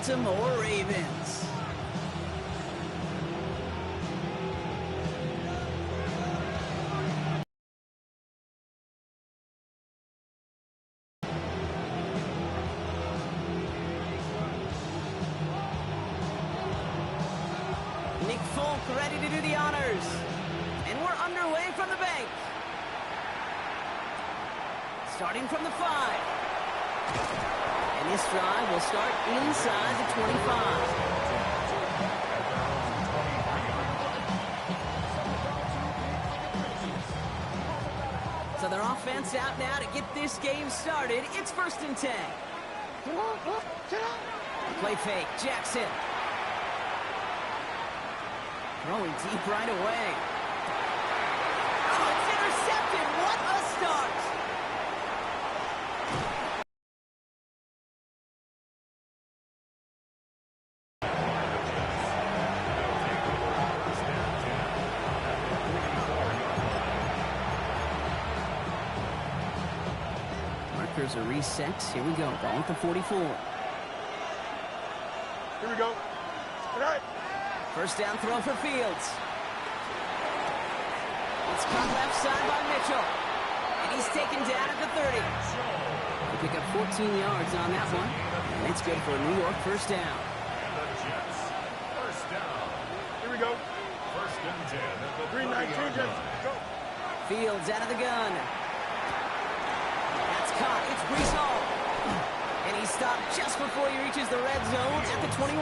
Baltimore Ravens. Nick Folk ready to do the honors. And we're underway from the bank. Starting from the 5. And this drive will start inside the 25. So their offense out now to get this game started. It's 1st and 10. Play fake, Jackson. Throwing deep right away. Oh, it's intercepted. What a start. Markers are reset. Here we go. Ball at the 44. Here we go. All right. First down throw for Fields. It's caught left side by Mitchell. And he's taken down at the 30. They pick up 14 yards on that one. And it's good for a New York first down. First down. Here we go. First and 10 at the 3-19. Go. Fields out of the gun. That's caught. It's Breece Hall. And he stopped just before he reaches the red zone at the 21.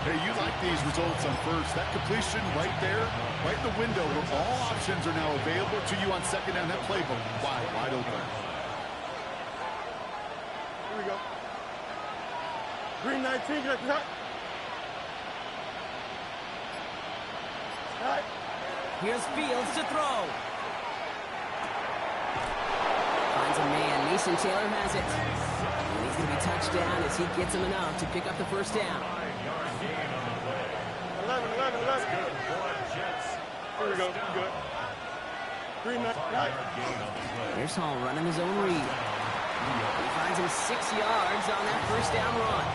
Hey, you like these results on first. That completion right there, right in the window where all options are now available to you on second down. That playbook wide open. Here we go. 3-19. Here's Fields to throw. Finds a man. Mason Taylor has it. And he's going to be touched down as he gets him enough to pick up the first down. 11. Here we go. Good. 3-9. Here's Hall running his own read. He finds him 6 yards on that first down run.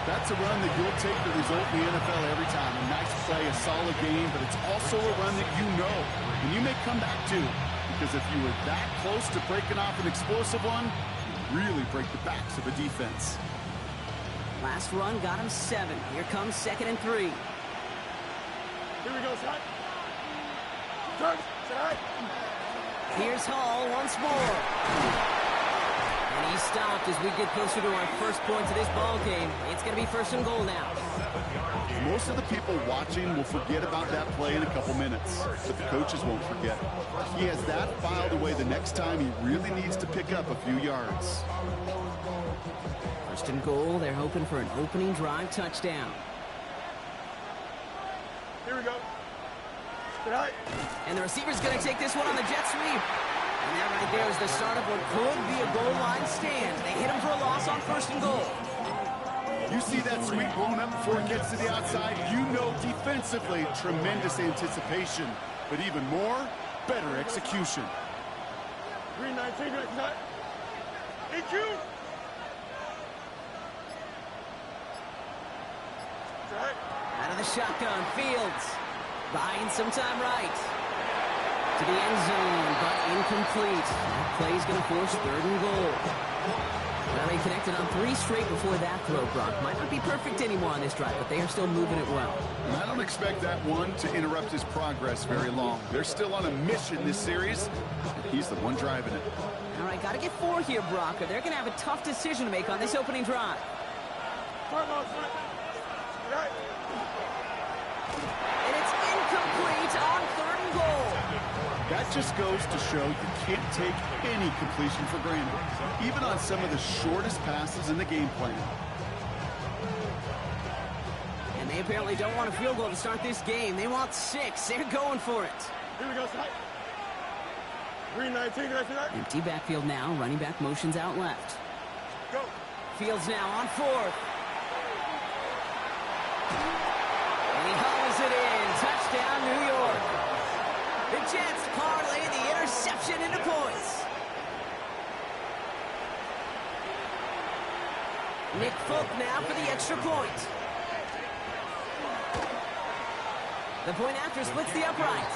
That's a run that you'll take the result in the NFL every time. A nice play, a solid game, but it's also a run that you know, and you may come back to. Because if you were that close to breaking off an explosive one, you really break the backs of a defense. Last run got him 7. Here comes 2nd and 3. Here we go, son. Turn. Side. Here's Hall once more. And he stopped as we get closer to our first points of this ball game. It's going to be 1st and goal now. Most of the people watching will forget about that play in a couple minutes, but the coaches won't forget. He has that filed away the next time he really needs to pick up a few yards. 1st and goal. They're hoping for an opening drive touchdown. Here we go. And the receiver's going to take this one on the jet sweep. And that right there is the start of what could be a goal line stand. They hit him for a loss on 1st and goal. You see that sweep blown up before it gets to the outside, you know defensively tremendous anticipation, but even more, better execution. 3-19. EQ. Out of the shotgun, Fields. Buying some time right. To the end zone, but incomplete. That play's going to force 3rd and goal. Well, they connected on 3 straight before that throw, Brock. Might not be perfect anymore on this drive, but they are still moving it well. And I don't expect that one to interrupt his progress very long. They're still on a mission this series, and he's the one driving it. All right, got to get 4 here, Brock, or they're going to have a tough decision to make on this opening drive. And it's incomplete on 3rd and goal. That just goes to show you can't take any completion for granted, even on some of the shortest passes in the game plan. And they apparently don't want a field goal to start this game. They want 6. They're going for it. Here we go, son. 3-19. Empty backfield now. Running back motions out left. Go. Fields now on 4th. And he hauls it in. Touchdown, New York. The Jets parlay the interception into points. Nick Folk now for the extra point. The point after splits the upright.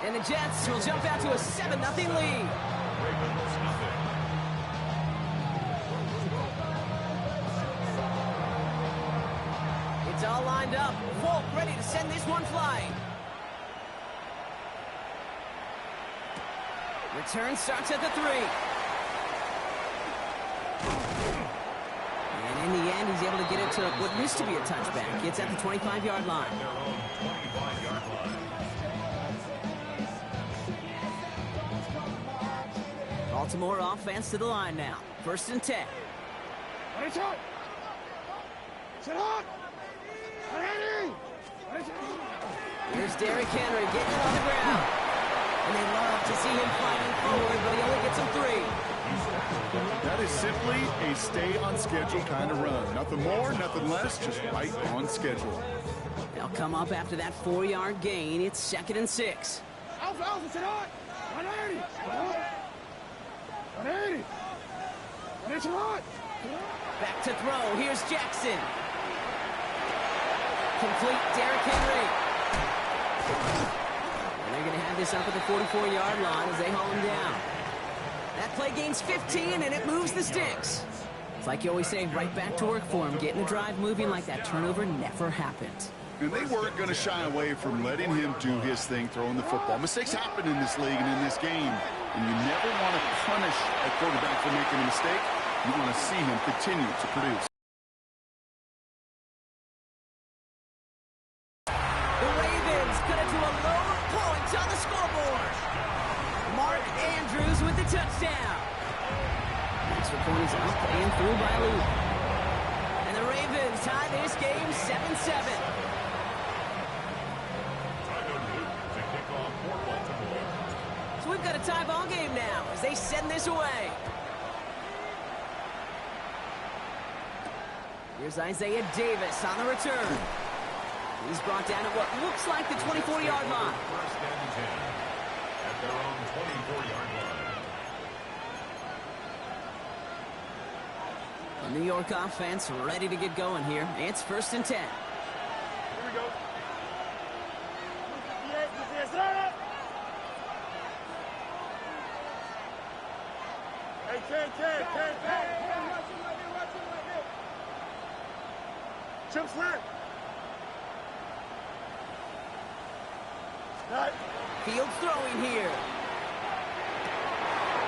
And the Jets will jump out to a 7-0 lead. Ravens nothing. It's all lined up. Folk ready to send this one flying. Return starts at the 3. And in the end, he's able to get it to what used to be a touchback. It's at the 25-yard line. Their own 25-yard line. Baltimore offense to the line now. 1st and 10. Here's Derrick Henry getting it on the ground. And they love to see him fighting forward, but he only gets him 3. That is simply a stay-on-schedule kind of run. Nothing more, nothing less, just right on schedule. They'll come up after that 4-yard gain. It's 2nd and 6. Back to throw. Here's Jackson. Complete. Derrick Henry. And they're going to have this up at the 44-yard line as they haul him down. That play gains 15, and it moves the sticks. It's like you always say, right back to work for him, getting the drive moving like that turnover never happened. And they weren't going to shy away from letting him do his thing, throwing the football. Mistakes happen in this league and in this game. And you never want to punish a quarterback for making a mistake. You want to see him continue to produce. The Ravens cut it to a lower point on the scoreboard. Mark Andrews with the touchdown. Extra point is up and through by Luke. And the Ravens tie this game 7-7. So we've got a tie ball game now as they send this away. Here's Isaiah Davis on the return. He's brought down at what looks like the 24-yard line. 1st and 10 at their own 24-yard line. The New York offense ready to get going here. It's 1st and 10. Here we go. Fields throwing here.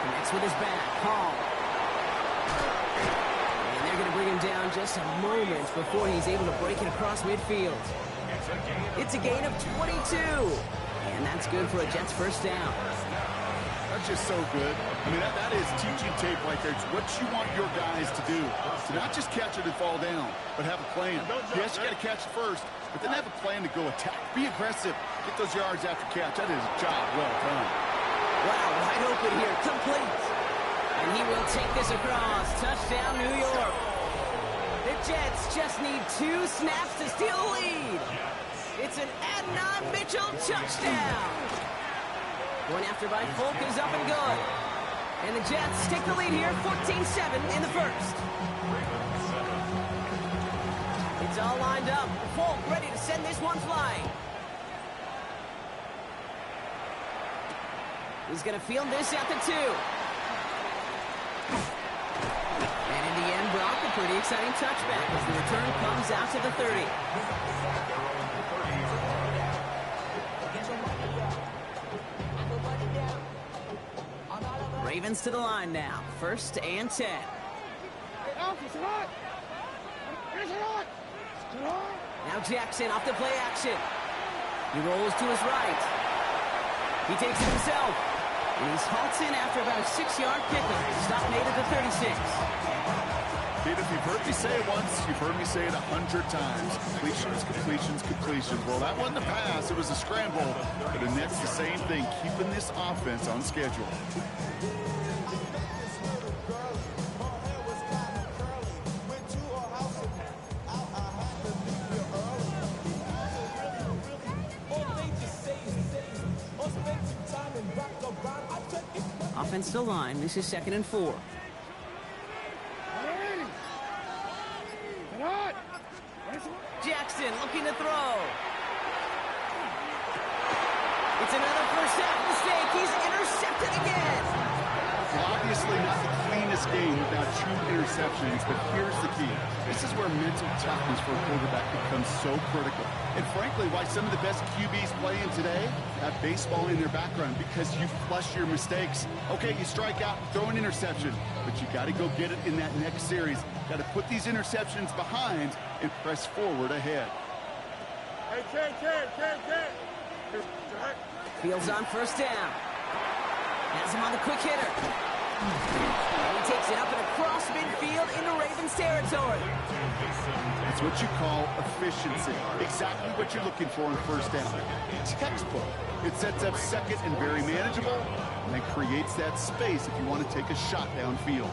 Connects with his back. Hall. And they're going to bring him down just a moment before he's able to break it across midfield. It's a gain of 22. And that's good for a Jets 1st down. That's just so good. I mean, that is teaching tape right there. It's what you want your guys to do. To not just catch it and fall down, but have a plan. Yes, you got to catch it first, but then have a plan to go attack. Be aggressive. Get those yards after catch. That is a job well done. Wow, wide open here. Complete. And he will take this across. Touchdown, New York. The Jets just need 2 snaps to steal the lead. It's an Adnan Mitchell touchdown. Going after by Folk is up and good. And the Jets take the lead here, 14-7 in the 1st. It's all lined up. Folk ready to send this one flying. He's going to field this at the 2. And in the end, Brock, a pretty exciting touchback as the return comes out to the 30. Ravens to the line now. 1st and 10. Now Jackson off the play action. He rolls to his right. He takes it himself. And he's halted after about a 6-yard pickup. Stop made at the 36. Kid, if you've heard me say it once, you've heard me say it 100 times. Completions, completions, completions. Well, that wasn't a pass. It was a scramble. But the Nets, the same thing, keeping this offense on schedule. Offense to line. This is 2nd and 4. Jackson looking to throw. It's another first half mistake. He's intercepted again. Well, obviously not the cleanest game without 2 interceptions, but here's the key. This is where mental toughness for a quarterback becomes so critical. And frankly, why some of the best QBs playing today have baseball in their background, because you flush your mistakes. Okay, you strike out, throw an interception, but you got to go get it in that next series. Got to put these interceptions behind and press forward ahead. Hey, Ken. Fields on first down. Has him on the quick hitter. And he takes it up and across midfield into Ravens territory. It's what you call efficiency. Exactly what you're looking for on first down. Textbook. It sets up second and very manageable, and it creates that space if you want to take a shot downfield.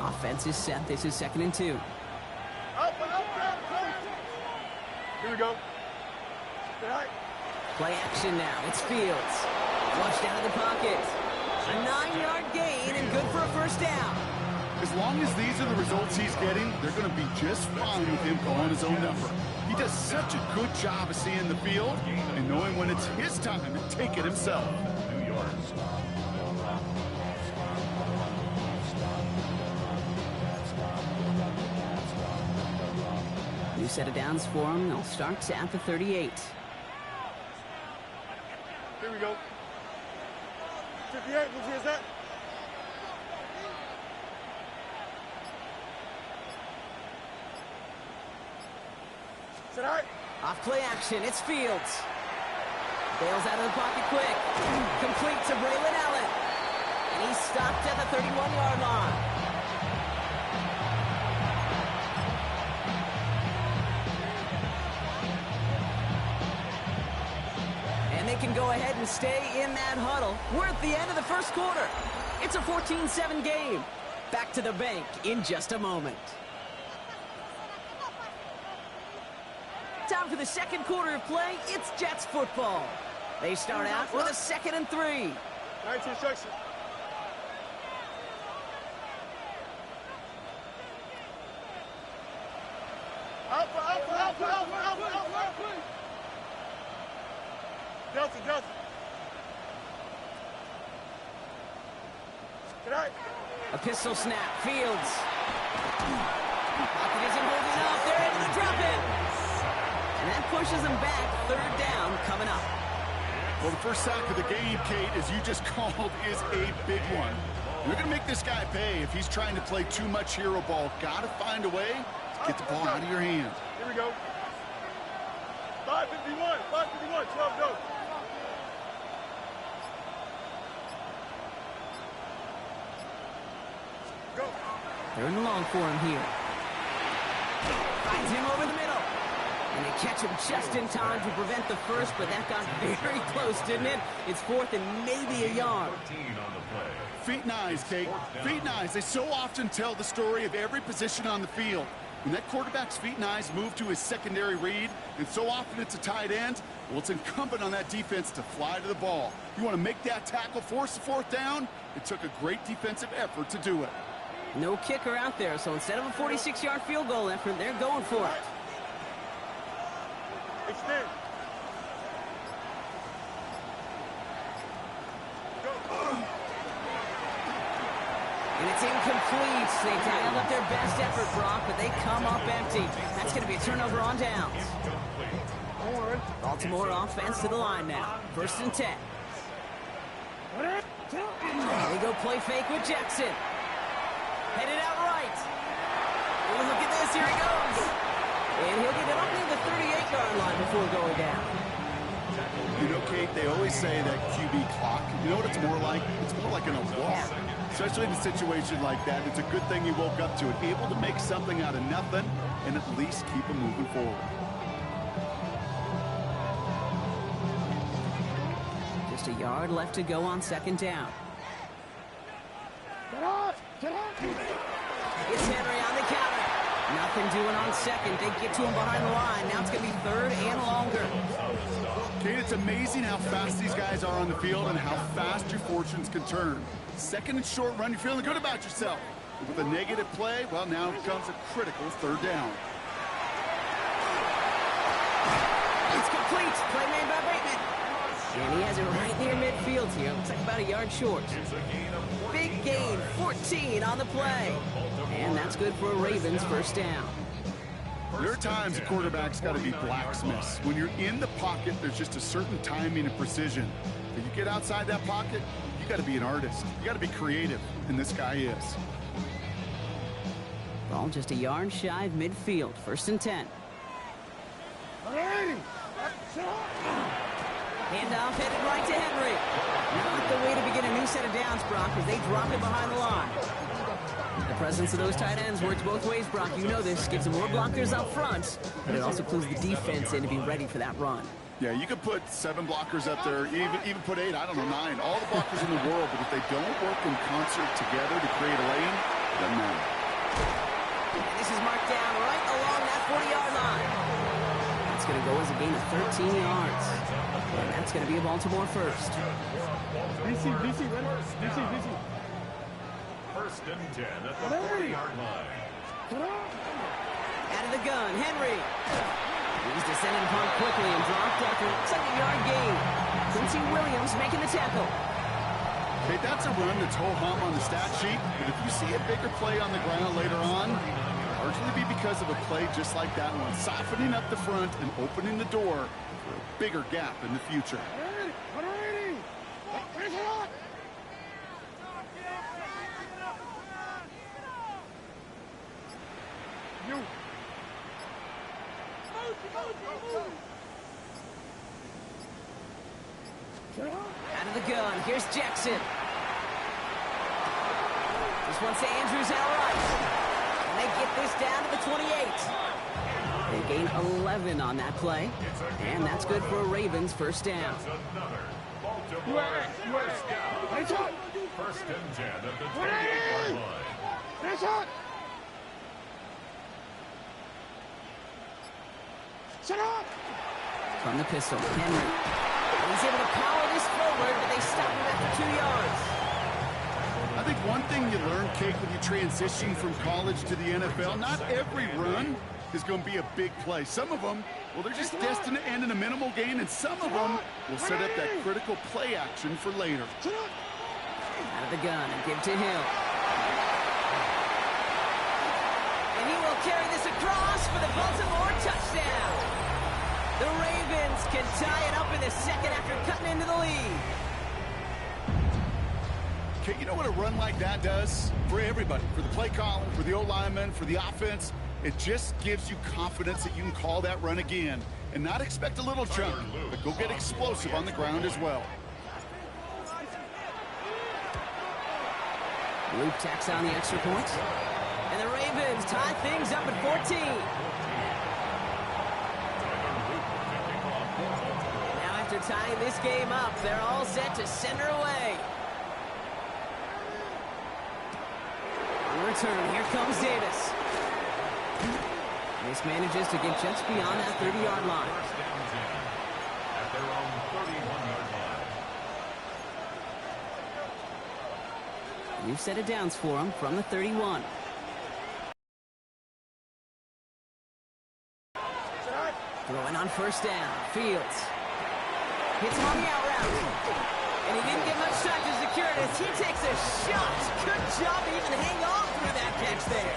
Offense is set. This is 2nd and 2. Up. Here we go. Play action now. It's Fields. Flushed out of the pocket. A 9-yard gain and good for a first down. As long as these are the results he's getting, they're going to be just fine with him calling his own number. He does such a good job of seeing the field and knowing when it's his time to take it himself. New set of downs for him. They'll start at the 38. Here we go. 58, which is that? Sit high. Off play action, it's Fields. Bails out of the pocket quick. Complete to Braylon Allen. And he's stopped at the 31-yard line. Can go ahead and stay in that huddle. We're at the end of the first quarter. It's a 14-7 game. Back to the bank in just a moment. Time for the second quarter of play. It's Jets football. They start out with a 2nd and 3. 19 instruction. Delta. A pistol snap. Fields. Pocket isn't holding up. They're into the drop in. And that pushes them back. 3rd down coming up. Well, the first sack of the game, Kate, as you just called, is a big one. You're going to make this guy pay if he's trying to play too much hero ball. Got to find a way to get the ball out of your hand. Here we go. 5:51. 12 go. Go. 3rd and long for him here. Finds him over the middle. And they catch him just in time to prevent the first, but that got very close, didn't it? It's 4th and maybe a yard. Feet and eyes, Kate. Feet and eyes. They so often tell the story of every position on the field. When that quarterback's feet and eyes move to his secondary read, and so often it's a tight end, well, it's incumbent on that defense to fly to the ball. You want to make that tackle, force the 4th down? It took a great defensive effort to do it. No kicker out there, so instead of a 46-yard field goal effort, they're going for it. Extend. And it's incomplete. They dialed up their best effort, Brock, but they come up empty. That's going to be a turnover on downs. Baltimore offense to the line now. 1st and 10. They go play fake with Jackson. Headed out right. Oh, look at this. Here he goes. And he'll get it up near the 38-yard line before going down. You know, Kate, they always say that QB clock. You know what it's more like? It's more like an alarm. Especially in a situation like that, it's a good thing you woke up to it. Able to make something out of nothing and at least keep them moving forward. Just a yard left to go on 2nd down. It's Henry on the counter. Nothing doing on 2nd. They get to him behind the line. Now it's going to be 3rd and longer. Kate, it's amazing how fast these guys are on the field and how fast your fortunes can turn. 2nd and short run, you're feeling good about yourself. With a negative play, well, now comes a critical 3rd down. incomplete. Play made by Bateman. And he has it right near midfield here. Looks like about a yard short. Big gain, 14 on the play. And that's good for a Ravens first down. There are times a quarterback's got to be blacksmiths. When you're in the pocket, there's just a certain timing and precision. When you get outside that pocket, you got to be an artist. You got to be creative, and this guy is. Ball just a yard shy of midfield. First and 10. Handoff headed right to Henry. Not the way to begin a new set of downs, Brock, as they drop it behind the line. The presence of those tight ends works both ways, Brock. You know this. Gives them more blockers out front, but it also clues the defense in to be ready for that run. Yeah, you could put 7 blockers up there, even put 8, I don't know, 9. All the blockers in the world, but if they don't work in concert together to create a lane, it doesn't matter. And this is marked down right along that 40-yard line. That's going to go as a gain of 13 yards. And that's going to be a Baltimore first. DC, ready? First and 10 at the 40-yard line. Out of the gun, Henry. He's descended upon quickly and dropped after a 7-yard gain. Quincy Williams making the tackle. Okay, that's a run that's ho-hum on the stat sheet, but if you see a bigger play on the ground later on, largely be because of a play just like that one, softening up the front and opening the door for a bigger gap in the future. Out of the gun, here's Jackson. This one's to Andrews outright. And they get this down to the 28. They gain 11 on that play. And that's good for a Ravens first down. First and 10 at the 28-yard line. From the pistol, Henry. And he's able to power this forward, but they stop him after 2 yards. I think one thing you learn, Kate, when you transition from college to the NFL, not every run is going to be a big play. Some of them, well, they're just destined to end in a minimal gain, and some of them will set up that critical play action for later. Out of the gun and give to Hill. And he will carry this across for the Baltimore touchdown. The Ravens can tie it up in the second after cutting into the lead. Okay, you know what a run like that does for everybody, for the play caller, for the O-lineman, for the offense? It just gives you confidence that you can call that run again and not expect a little chunk, but go get explosive on the ground as well. Luke tacks on the extra point. And the Ravens tie things up at 14. Now after tying this game up, they're all set to send her away. On return, here comes Davis. This manages to get just beyond that 30-yard line. At their own 31-yard line. New set of downs for him from the 31. Throwing on first down. Fields. Hits him on the out route. And he didn't get much time to secure it as he takes a shot. Good job to even hang on through that catch there.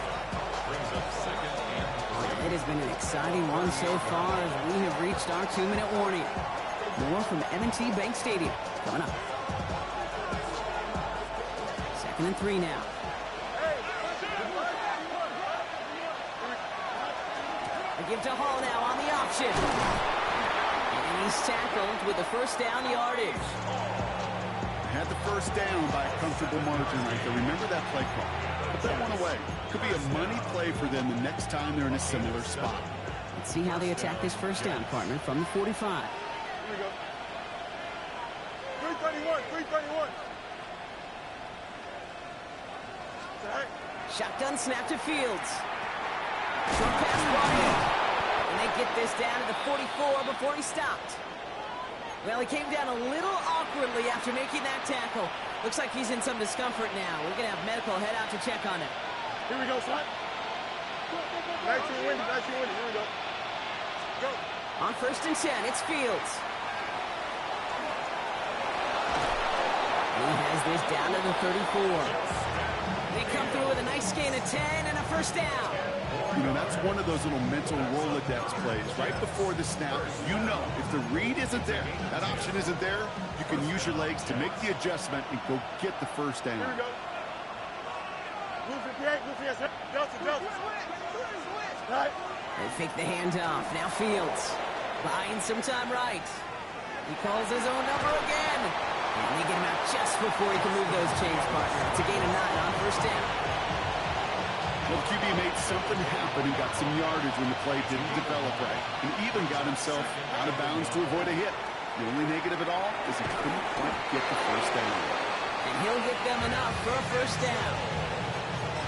Brings up second and 3. It has been an exciting one so far as we have reached our 2-minute warning. More from M&T Bank Stadium coming up. 2nd and 3 now. They give to Hall now on the option. And he's tackled with the first down yardage. They had the first down by a comfortable margin right there. Remember that play call. Put that one away. Could be a money play for them the next time they're in a similar spot. Let's see how they attack this first down, partner, from the 45. Here we go. 331. Shotgun snap to Fields. Short pass brought in. And they get this down to the 44 before he stopped. Well, he came down a little awkwardly after making that tackle. Looks like he's in some discomfort now. We're going to have medical head out to check on him. Here we go, son. Nice and windy. Here we go. Go. On 1st and 10, it's Fields. He has this down to the 34. They come through with a nice gain of 10 and a first down. You know, that's one of those little mental Rolodex plays. Right before the snap, you know if the read isn't there, that option isn't there, you can use your legs to make the adjustment and go get the first down. Here we go. Move it, Delta. Right. They fake the handoff. Now Fields. Buying some time right. He calls his own number again. And they get him out just before he can move those chains, partner. It's a gain of 9 on first down. Well, QB made something happen and got some yardage when the play didn't develop right. And even got himself out of bounds to avoid a hit. The only negative at all is he couldn't quite get the first down. And he'll get them enough for a first down.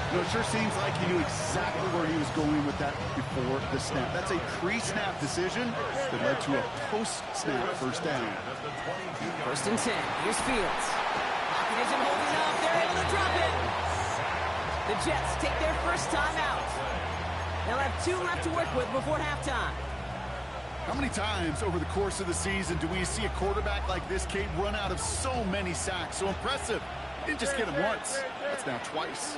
You know, it sure seems like he knew exactly where he was going with that before the snap. That's a pre-snap decision that led to a post-snap first down. 1st and 10. Here's Fields. Lockett isn't holding up. They're able to drop it. The Jets take their first time out. They'll have 2 left to work with before halftime. How many times over the course of the season do we see a quarterback like this, Kate, run out of so many sacks? So impressive. He didn't just get him once. That's now twice.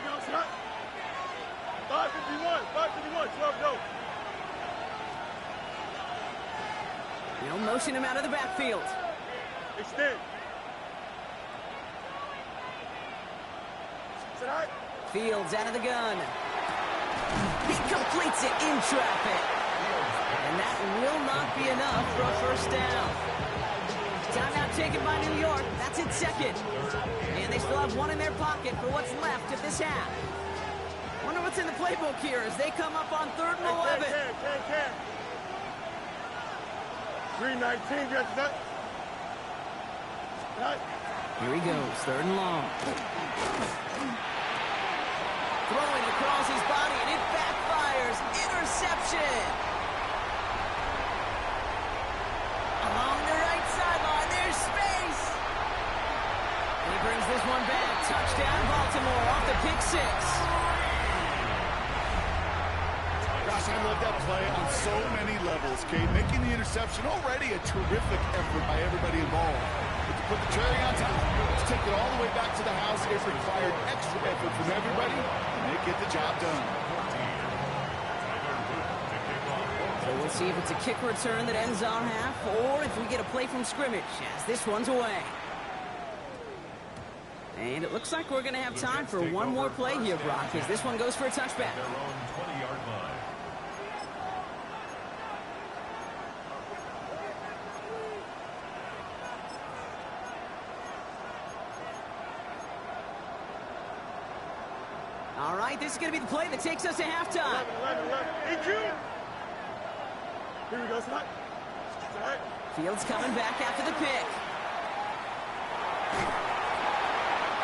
551, 12 go. They'll motion him out of the backfield. Extend. Fields out of the gun. He completes it in traffic. And that will not be enough for a first down. Timeout taken by New York. That's its second. And they still have 1 in their pocket for what's left of this half. Wonder what's in the playbook here as they come up on 3rd and 11. 319, gets that. Here he goes, 3rd and long. Throwing across his body, and it backfires. Interception. Along the right sideline, there's space. And he brings this one back. Touchdown, Baltimore, off the pick 6. Gosh, I love that play on so many levels, Kate. Making the interception already a terrific effort by everybody involved. But to put the cherry on top, to take it all the way back to the house, it required extra effort from everybody, and they get the job done. So we'll see if it's a kick return that ends our half, or if we get a play from scrimmage, as this one's away. And it looks like we're going to have time for one more play here, Brock, as this one goes for a touchback. Their own 20-yard line. All right, this is going to be the play that takes us to halftime. 11. EQ. Here we go, Scott. Fields coming back after the pick.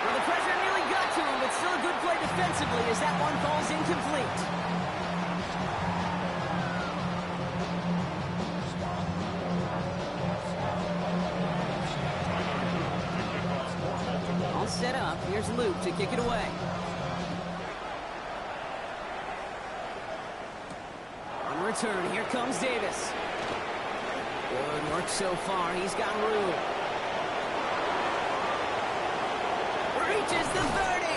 Well, the pressure nearly got to him, but still a good play defensively as that one falls incomplete. All set up. Here's Luke to kick it away. On return, here comes Davis. Good work so far. He's got room. Reaches the 30.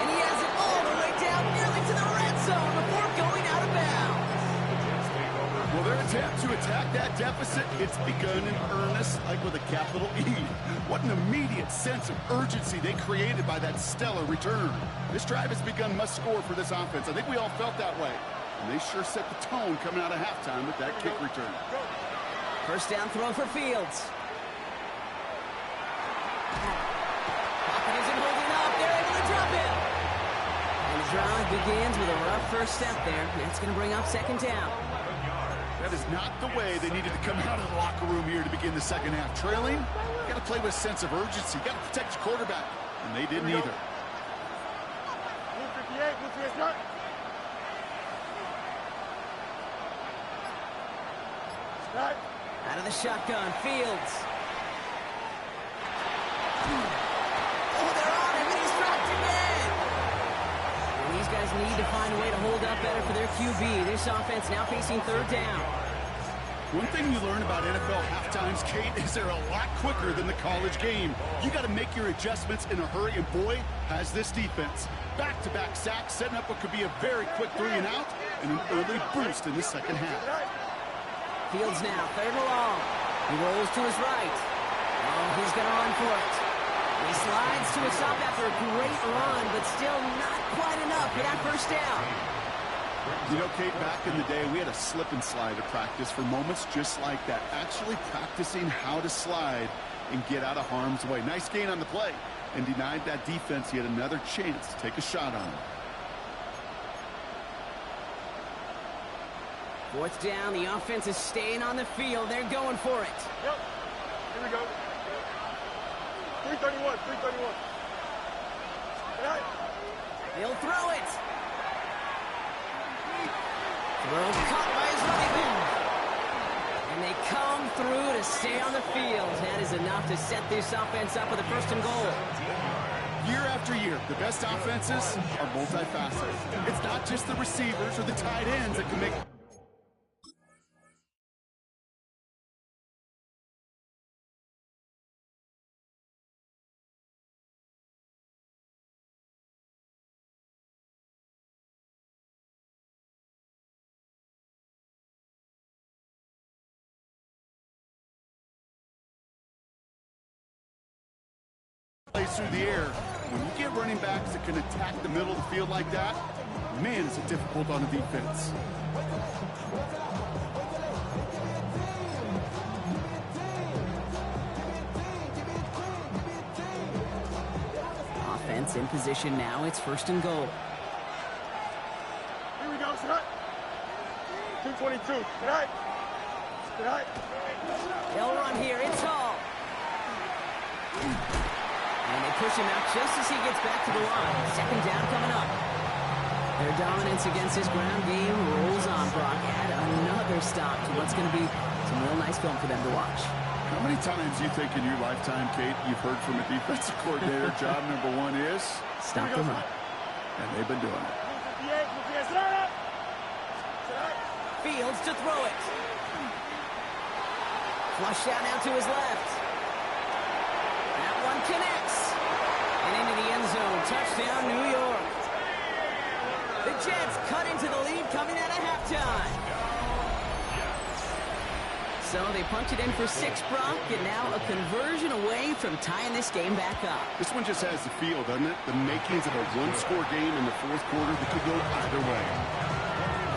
And he has it all the way down nearly to the red zone before going out of bounds. Well, their attempt to attack that deficit, it's begun in earnest, like with a capital E. What an immediate sense of urgency they created by that stellar return. This drive has begun must score for this offense. I think we all felt that way. And they sure set the tone coming out of halftime with that kick return. First down throw for Fields. Pocket isn't holding up. They're able to drop it. And the drive begins with a rough first step there. That's going to bring up 2nd down. That is not the way they needed to come out of the locker room here to begin the second half. Trailing, you got to play with a sense of urgency. You got to protect your quarterback. And they didn't either. Move 58, start. Start. Out of the shotgun, Fields. Oh, they're on him, and he's dropped again. And these guys need to find a way to hold up better for their QB. This offense now facing 3rd down. One thing you learn about NFL halftimes, Kate, is they're a lot quicker than the college game. You got to make your adjustments in a hurry, and boy, has this defense. Back-to-back sacks, setting up what could be a very quick 3-and-out, and an early boost in the second half. Fields now, 3rd and long. He rolls to his right. Oh, he's going to run for it. He slides to a stop after a great run, but still not quite enough for that first down. You know, Kate, back in the day, we had a slip and slide to practice for moments just like that. Actually practicing how to slide and get out of harm's way. Nice gain on the play, and denied that defense yet another chance to take a shot on him. 4th down, the offense is staying on the field. They're going for it. Yep. Here we go. 331, 331. Right. He'll throw it. Throw caught by his running back. And they come through to stay on the field. That is enough to set this offense up with a 1st and goal. Year after year, the best offenses are multifaceted. It's not just the receivers or the tight ends that can make... plays through the air. When you get running backs that can attack the middle of the field like that, man, is it difficult on the defense. Offense in position now. It's 1st and goal. Here we go, shot. 222. Right. Right. They'll run here. It's Hall. And they push him out just as he gets back to the line. 2nd down coming up. Their dominance against this ground game rolls on, Brock. Add another stop to what's going to be some real nice film for them to watch. How many times do you think in your lifetime, Kate, you've heard from a defensive coordinator, job number 1 is? Stop the run. And they've been doing it. Fields to throw it. Flush down now to his left. That one connects. And into the end zone. Touchdown, New York. The Jets cut into the lead coming out of halftime. So they punch it in for 6, Brock, and now a conversion away from tying this game back up. This one just has the feel, doesn't it? The makings of a one-score game in the 4th quarter that could go either way.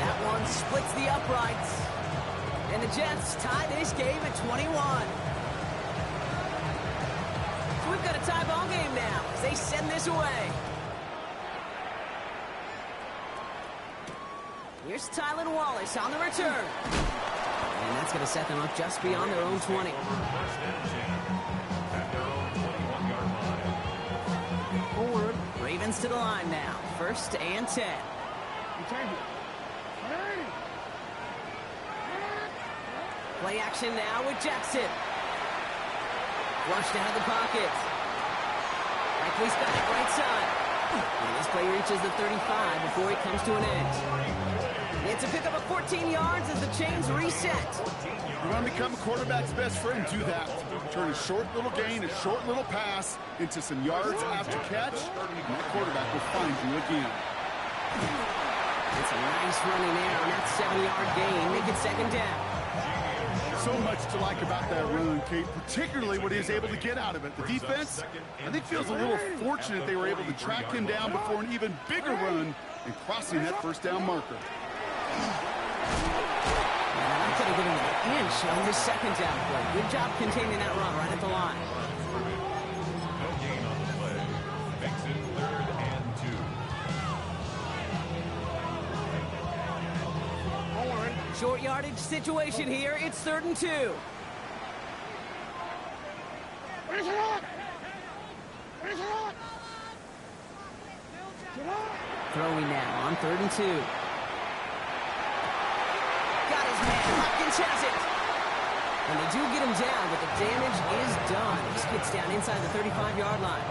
That one splits the uprights. And the Jets tie this game at 21. So we've got a tie ball game now as they send this away. Here's Tylan Wallace on the return. And that's going to set them up just beyond their own 20. Forward. Ravens to the line now. 1st and 10. Play action now with Jackson. Flushed out of the pocket. Likely's back right side. And this play reaches the 35 before he comes to an end. It's a pickup of 14 yards as the chains reset. You want to become a quarterback's best friend, do that. Turn a short little gain, a short little pass into some yards after catch, and that quarterback will find you again. It's a nice running there on that 7-yard gain. Make it 2nd down. So much to like about that run, Kate, particularly what he was able to get out of it. The defense, I think, feels a little fortunate they were able to track him down before an even bigger run and crossing that 1st down marker. I'm going to give him an inch on this 2nd down play. Good job containing that run right at the line. No gain on the play. Makes it 3rd and 2. Short yardage situation here. It's 3rd and 2. Throwing now on 3rd and 2. Got his man. Hopkins has it. And they do get him down, but the damage is done. This gets down inside the 35-yard line.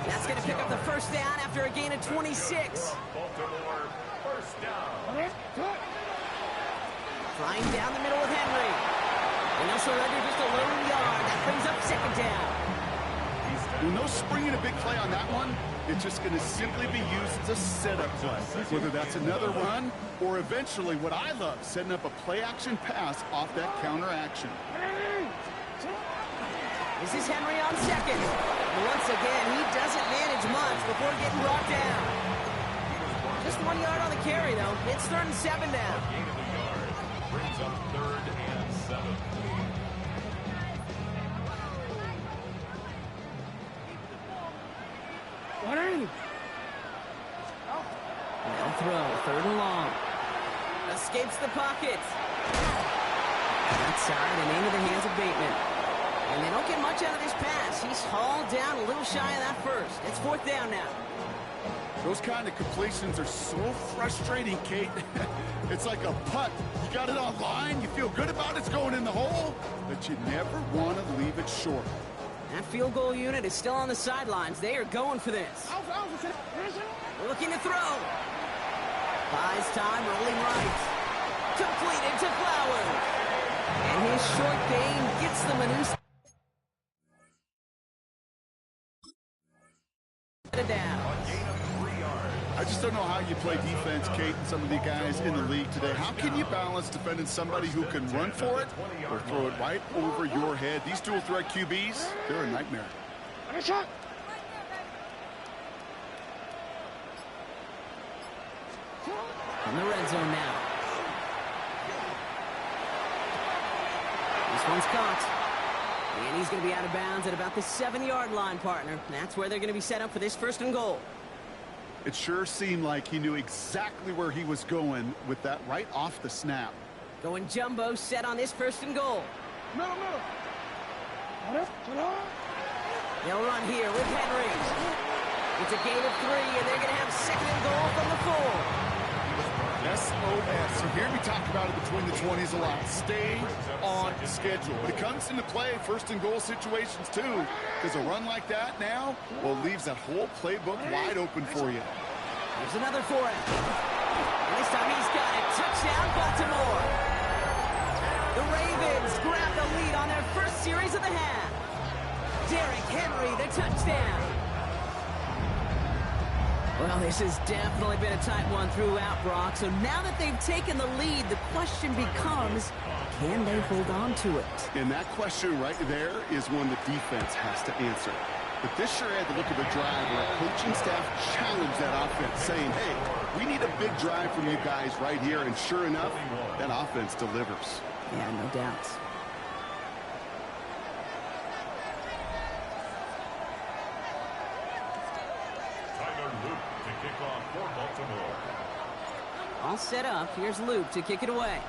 That's going to pick up the 1st down after a gain of 26. Baltimore, 1st down. Flying down the middle with Henry. And they'll surrender just a lone yard. That brings up second down. Well, no springing a big play on that one. It's just going to simply be used as a setup play. Whether that's another run or eventually what I love, setting up a play-action pass off that counter-action. This is Henry on second. And once again, he doesn't manage much before getting brought down. Just 1 yard on the carry, though. It's 3rd and 7 now. Gain of a yard brings up 3rd and 7. They'll throw, 3rd and long. Escapes the pocket. Outside and into the hands of Bateman. And they don't get much out of this pass. He's hauled down a little shy of that first. It's 4th down now. Those kind of completions are so frustrating, Kate. It's like a putt. You got it on line, you feel good about it's going in the hole, but you never want to leave it short. That field goal unit is still on the sidelines. They are going for this. Looking to throw. Buys time, rolling right. Completed to Flowers. And his short gain gets them a new down. I just don't know how you play defense, Kate, and some of the guys in the league today. How can you balance defending somebody who can run for it or throw it right over your head? These dual threat QBs, they're a nightmare. In the red zone now. This one's caught. And he's going to be out of bounds at about the 7-yard line, partner. That's where they're going to be set up for this 1st and goal. It sure seemed like he knew exactly where he was going with that right off the snap. Going jumbo set on this 1st and goal. They'll run here with Henry. It's a gain of 3, and they're going to have 2nd and goal from the 4. SOS. You hear me talk about it between the 20s a lot. Stay on schedule. But it comes into play 1st and goal situations too. Because a run like that now, well, leaves that whole playbook wide open for you. There's another for him. And this time he's got it. Touchdown, Baltimore. The Ravens grab the lead on their first series of the half. Derrick Henry, the touchdown. Well, this has definitely been a tight one throughout, Brock. So now that they've taken the lead, the question becomes, can they hold on to it? And that question right there is one the defense has to answer. But this sure had the look of a drive where a coaching staff challenged that offense, saying, hey, we need a big drive from you guys right here. And sure enough, that offense delivers. Yeah, no doubt. All set up. Here's Luke to kick it away.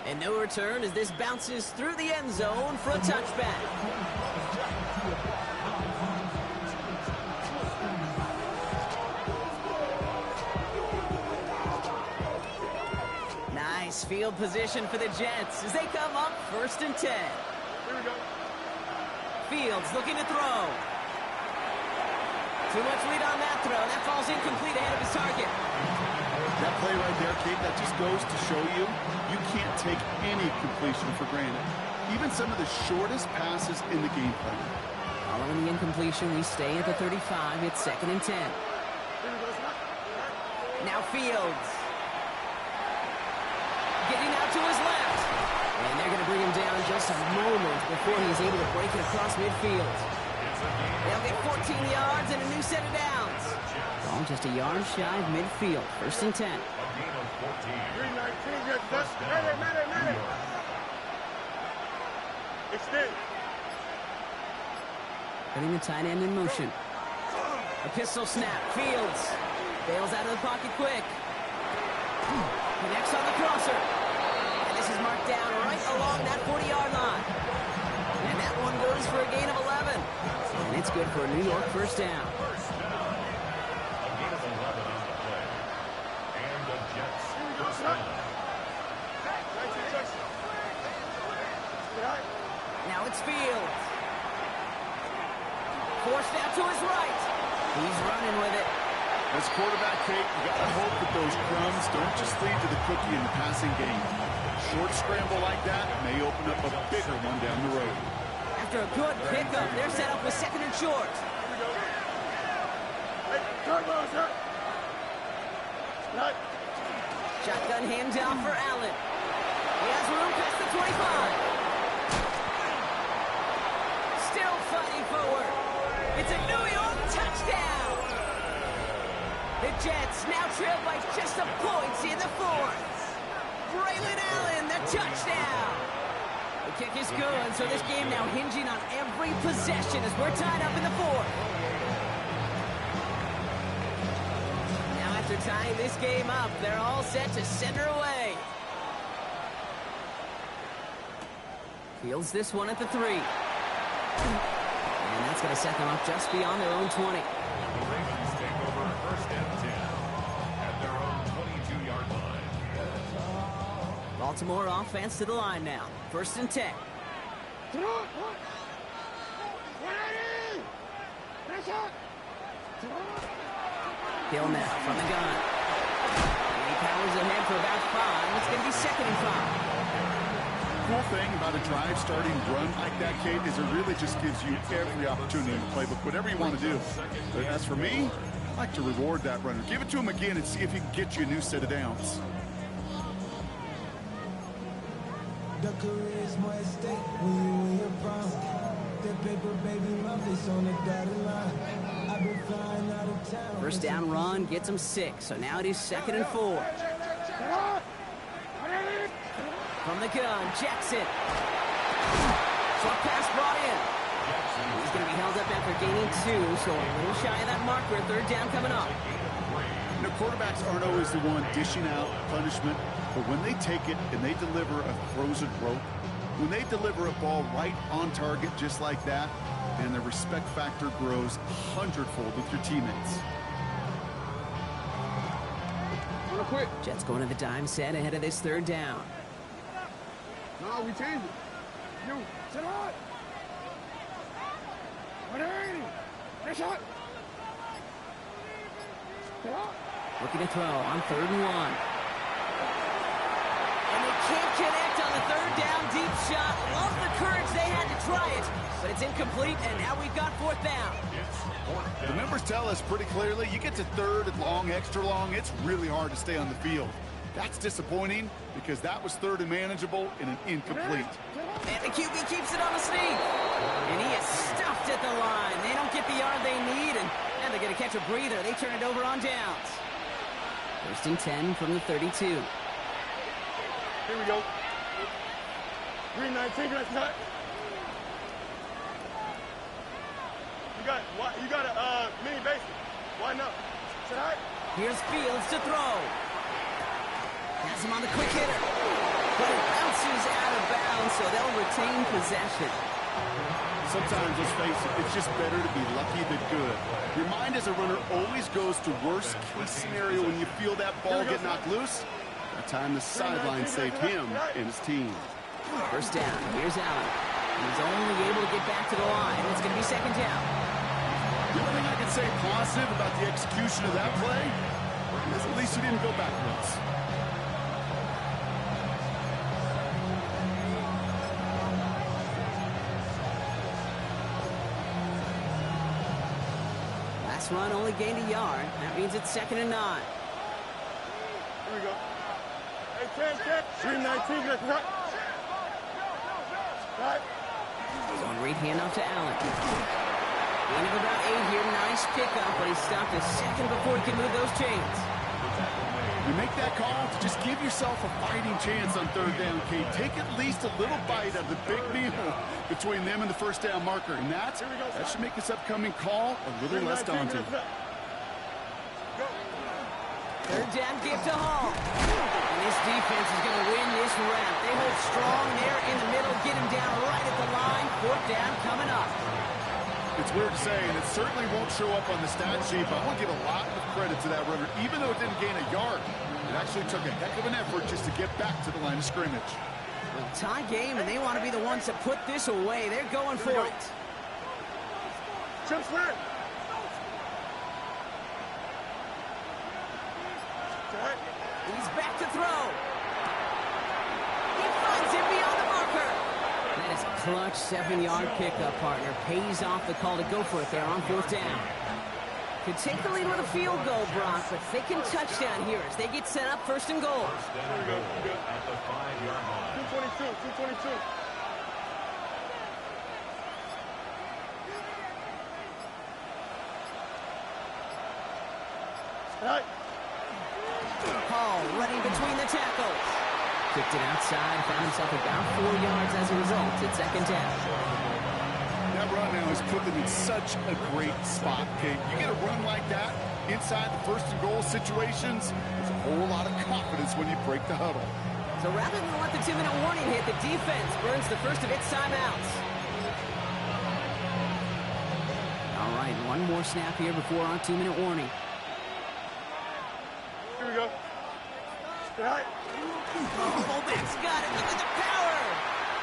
And no return as this bounces through the end zone for a touchback. Nice field position for the Jets as they come up 1st and 10. Here we go. Fields looking to throw. Too much lead on that throw. That falls incomplete ahead of his target. That play right there, Kate, that just goes to show you, you can't take any completion for granted. Even some of the shortest passes in the game plan. Following the incompletion, we stay at the 35. It's 2nd and 10. Now Fields. Getting out to his left. And they're going to bring him down just a moment before he's able to break it across midfield. They'll get 14 yards and a new set of downs. All just a yard shy of midfield. 1st and 10. Putting the tight end in motion. A pistol snap. Fields bails out of the pocket quick. Connects on the crosser. And this is marked down right along that 40-yard line. And that one goes for a gain of 11. And it's good for a New York 1st down. Now it's Fields. Forced out to his right. He's running with it. As quarterback, Kate, you got to hope that those crumbs don't just lead to the cookie in the passing game. Short scramble like that may open up a bigger one down the road. After a good pickup, they're set up with 2nd and short. Shotgun handoff for Allen. He has room past the 25. Still fighting forward. It's a New York touchdown. The Jets now trail by just a point in the 4th. Braylon Allen, the touchdown. The kick is good, so this game now hinging on every possession as we're tied up in the 4th. Now after tying this game up, they're all set to send her away. Fields this one at the 3. And that's going to set them up just beyond their own 20. The Ravens take over 1st and 10 at their own 22-yard line. Baltimore offense to the line now. 1st and 10. Hill now from the gun. And he powers ahead for about 5. It's going to be 2nd and 5. Cool thing about a drive starting run like that, Kate, is it really just gives you every opportunity in the playbook, whatever you want to do. But as for me, I like to reward that runner. Give it to him again and see if he can get you a new set of downs. The career is more at stake when you in your prime. The paper, baby, love is on the dotted line. I've been flying out of town. 1st down run gets him 6, so now it is 2nd and 4. From the gun, Jackson. Short pass brought in. He's going to be held up after gaining 2, so a little shy of that marker. 3rd down coming up. You know, quarterbacks aren't always the one dishing out punishment, but when they take it and they deliver a frozen rope, when they deliver a ball right on target just like that, and the respect factor grows 100-fold with your teammates. Real quick. Jets going to the dime set ahead of this 3rd down. No, we changed it. You, sit on. Nice shot. Looking to throw on 3rd and 1. And they can't connect on the 3rd down deep shot. Love the courage they had to try it, but it's incomplete, and now we've got 4th down. The numbers tell us pretty clearly, you get to 3rd and long, extra long, it's really hard to stay on the field. That's disappointing because that was 3rd and manageable and an incomplete. And the QB keeps it on the sneak. And he is stuffed at the line. They don't get the yard they need, and they're going to catch a breather. They turn it over on downs. 1st and 10 from the 32. Here we go. 319, let's cut. You got a mini basic. Why not? Should I? Here's Fields to throw. Has him on the quick hitter. But it bounces out of bounds, so they'll retain possession. Sometimes, let's face it, it's just better to be lucky than good. Your mind as a runner always goes to worst case scenario when you feel that ball get knocked loose. That time the sideline saved him and his team. 1st down. Here's Allen. He's only able to get back to the line. It's going to be 2nd down. The only thing I can say positive about the execution of that play is at least he didn't go backwards. Last run only gained a yard. That means it's 2nd and 9. Here we go. Hey, 10, 319, let's cut. Zone read handoff to Allen. Gain of about 8 here. Nice pickup, but he stopped a second before he could move those chains. You make that call to just give yourself a fighting chance on 3rd down, Kate. Take at least a little bite of the big meal between them and the 1st down marker. And that should make this upcoming call a little less daunting. 3rd down give to Hall. And this defense is going to win this round. They hold strong there in the middle, get him down right at the line. 4th down coming up. It's weird to say, and it certainly won't show up on the stat sheet, but I want to give a lot of credit to that runner. Even though it didn't gain a yard, it actually took a heck of an effort just to get back to the line of scrimmage. Well, tie game, and they want to be the ones to put this away. They're going for it. Chip slant. He's back to throw. He finds him beyond the marker. That is a clutch 7-yard pickup, partner. Pays off the call to go for it there on 4th down. Could take the lead with a field goal, Brock, but thinking touchdown here as they get set up 1st and goal. There we go. At the 5-yard line. 222. Right. Hall running between the tackles. Kicked it outside, found himself about 4 yards as a result at 2nd down. That run now has put them in such a great spot, Kate. You get a run like that inside the 1st and goal situations, there's a whole lot of confidence when you break the huddle. So rather than let the 2-minute warning hit, the defense burns the first of its timeouts. All right, one more snap here before our 2-minute warning. Here we go. Right. Fullback's got it. Look at the power.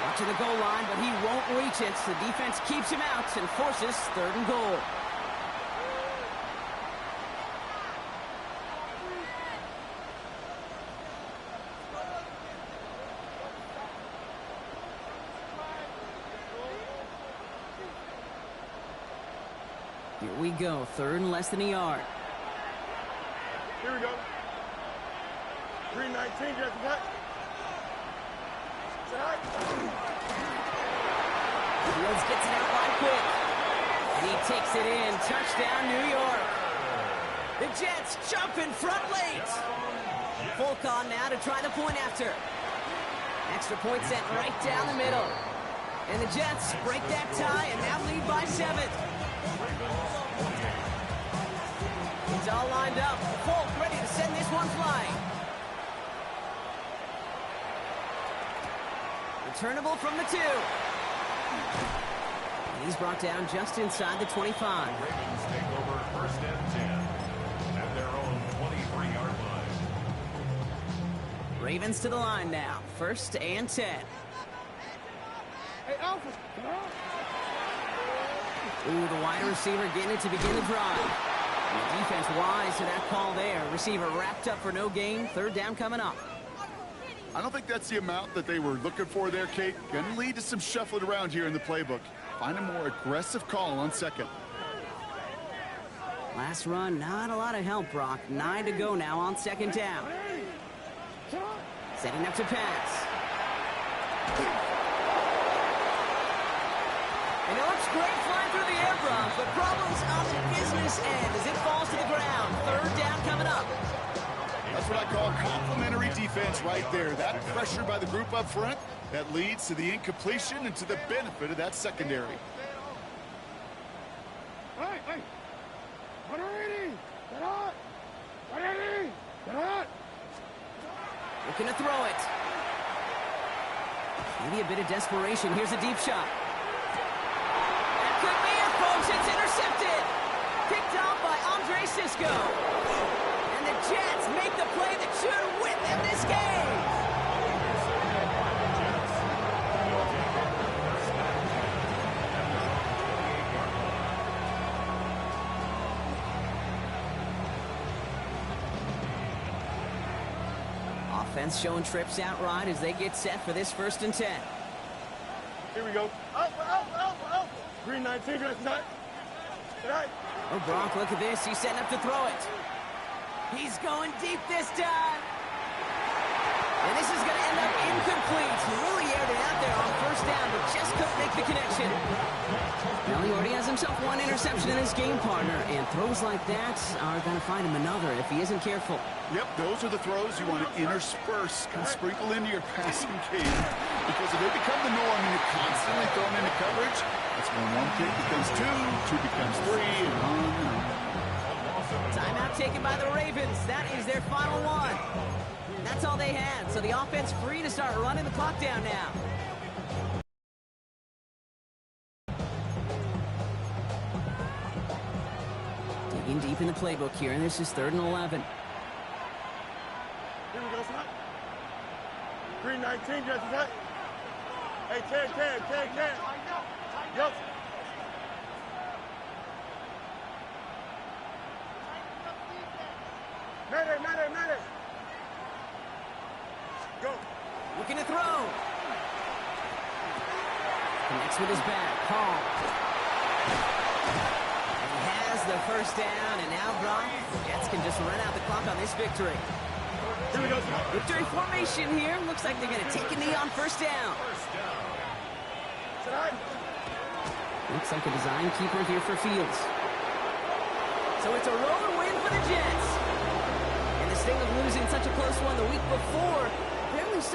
Watching the goal line, but he won't reach it. So the defense keeps him out and forces 3rd and goal. Here we go. 3rd and less than a yard. Here we go. 319, just cut. Fields gets it out wide quick. And he takes it in. Touchdown, New York. The Jets jump in front late. Folk on now to try the point after. Extra point sent right down the middle. And the Jets break that tie and now lead by 7. It's all lined up. Folk ready to send this one flying. Returnable from the 2. And he's brought down just inside the 25. Ravens take over 1st and 10 at their own 23-yard line. Ravens to the line now. 1st and 10. Hey, Alpha. Ooh, the wide receiver getting it to begin the drive. And the defense wise to that call there. Receiver wrapped up for no gain. 3rd down coming up. I don't think that's the amount that they were looking for there, Kate. Going to lead to some shuffling around here in the playbook. Find a more aggressive call on 2nd. Last run, not a lot of help, Brock. 9 to go now on 2nd down. Setting up to pass. And it looks great flying through the air, Brock, but problems on the business end as it falls to the ground. 3rd down coming up. That's what I call complimentary defense right there. That pressure by the group up front, that leads to the incompletion and to the benefit of that secondary. Hey! 180! Get out! 180! Get out! Looking to throw it. Maybe a bit of desperation. Here's a deep shot. That could be it, folks. It's intercepted. Picked off by Andre Cisco. And the Jets make the play that should win them this game. Offense showing trips out right as they get set for this 1st and 10. Here we go. Alpha. 319, just cut. Right. Oh, Brock, look at this. He's setting up to throw it. He's going deep this time. And this is going to end up incomplete. He really aired it out there on 1st down, but just couldn't make the connection. Well, he already has himself one interception in his game, partner, and throws like that are going to find him another if he isn't careful. Yep, those are the throws you want to intersperse and sprinkle into your passing game. Because if they become the norm and you're constantly thrown into coverage, that's when 1 kick becomes 2, 2 becomes 3, and on and on. Timeout taken by the Ravens. That is their final one. That's all they had, so the offense free to start running the clock down now. Digging deep in the playbook here, and this is 3rd and 11. Here we go, son. 319, just cut. Hey, 10. Yup. Mayday. Looking to throw. Connects with his back. Hall. And he has the first down, and now Brock, the Jets can just run out the clock on this victory. Here we go. Victory formation here. Looks like they're going to take a knee on first down. Looks like a design keeper here for Fields. So it's a road win for the Jets. And the sting of losing such a close one the week before